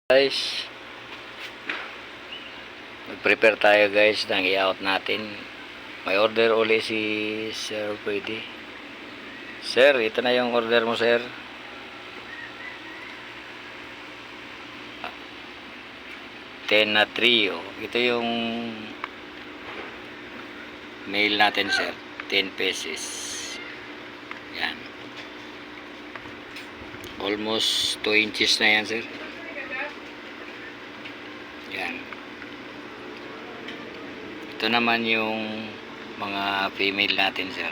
Guys, mag-prepare tayo guys ng i-out natin. May order uli si Sir Pwede. Sir, ito na yung order mo, sir. Ten na trio. Ito yung mail natin, sir. 10 pieces. Yan. Almost 2 inches na yan, sir. Yan. Ito naman yung mga female natin, sir.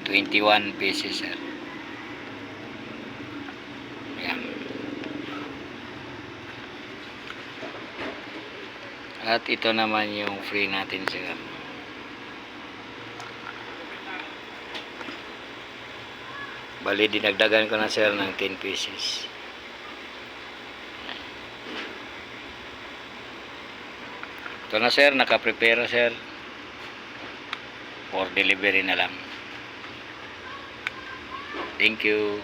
21 pieces, sir. Yan. At ito naman yung free natin, sir. Bali, dinagdagan ko na, sir, ng 10 pieces. Ito na, sir, nakaprepare, sir, for delivery na lang. Thank you.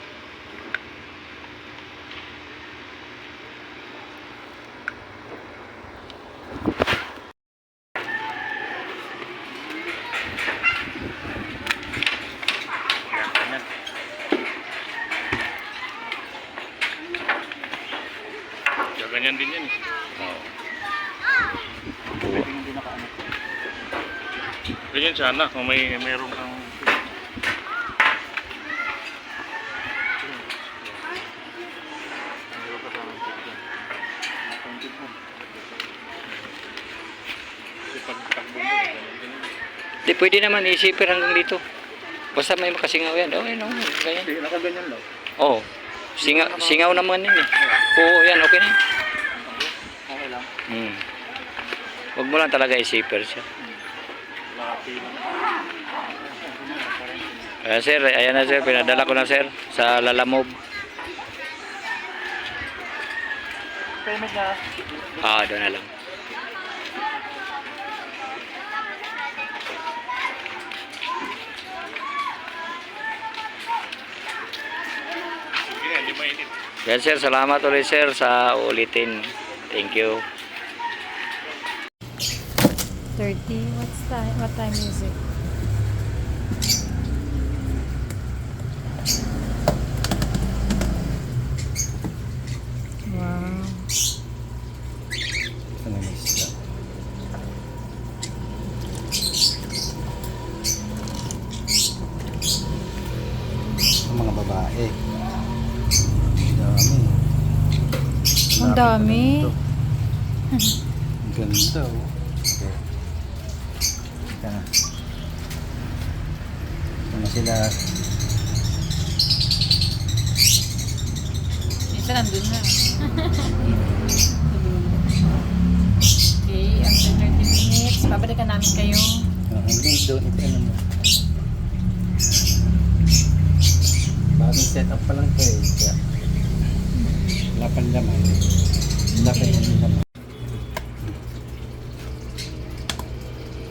Ganyan din yan. Oh. Ganyan sana kung meron kang Di pwede naman isipir hanggang dito. Basta may makasingaw yan. Oh, yan, oh, ganyan. nakaganyan lang. Oh, singaw naman yun eh. Oo, yan, okay na yun. Okay lang. Huwag mo lang talaga isipir siya. Sir, ayan na, sir, pinadala ko na, sir, sa Lalamove. Payment na. Doon na lang. Hindi mainit. Yan, sir, salamat ulit, sir, sa ulitin. Thank you. 30. What time is it? Wow. Mga babae. Dami. Ang dami. Ang ganda, oh. Okay. Ika na. Ito na sila. Isa nandun na. Okay, after 30 minutes, babalikan namin kayo. Ang link doon, ito ano mo. Bagong setup pa lang ito eh. Kaya, wala pang laman. Wala pa yung laman.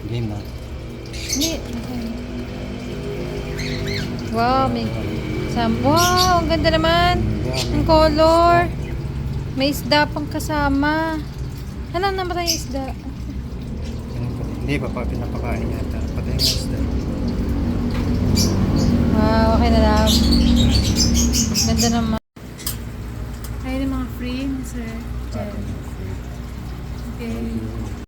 Game na. Wow, may wow, ang ganda naman. Ang color. May isda pang kasama. Ano naman yung isda? Hindi pa pinapakain yata. Patay ng isda. Wow, okay na lang. Ganda naman. Ayun yung mga free, sir. Okay.